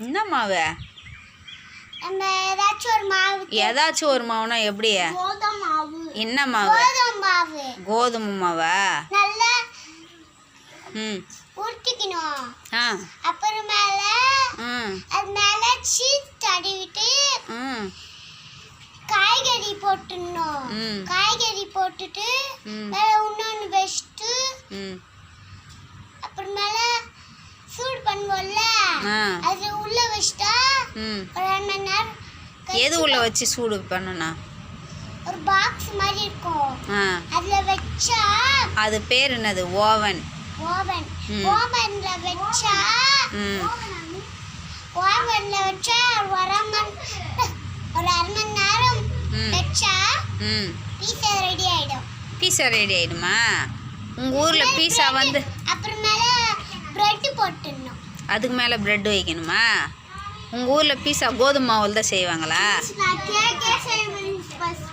என்ன மாவு? நம்ம ஏதாச்சும் ஒரு மாவுனா எப்படி? என்ன மாவு? கோதுமை மாவா? நல்லா உருட்டிக்கணும். அப்புறமேல அது மேல சீஸ் தடவிட்டு காய்கறி போட்டுடணும். காய்கறி போட்டுட்டு மேல இன்னொன்று வச்சுட்டு அப்புறமேல சூடு பண்ணுவோம்ல, அது உள்ள வச்சுட்டா ஒரு 2 மணி நேரம். எது உள்ள வச்சு சூடு பண்ணணும்? ஒரு பாக்ஸ் மாதிரி இருக்கும், அதுல வச்சா. அது பேர் என்னது? ஓவன். ஓவன்ல வச்சா ஒரு அரை மணி நேரம் வச்சா பீஸா ரெடி ஆயிடும். பீஸா ரெடி ஆயிடுமா? உங்க ஊர்ல பீஸா வந்து அப்புறமேல பிரெட் போட்டுடணும். அதுக்கு மேல பிரெட் வைக்கணுமா? உங்க ஊர்ல பீஸா கோதுமை மாவுல தான் செய்வாங்களா?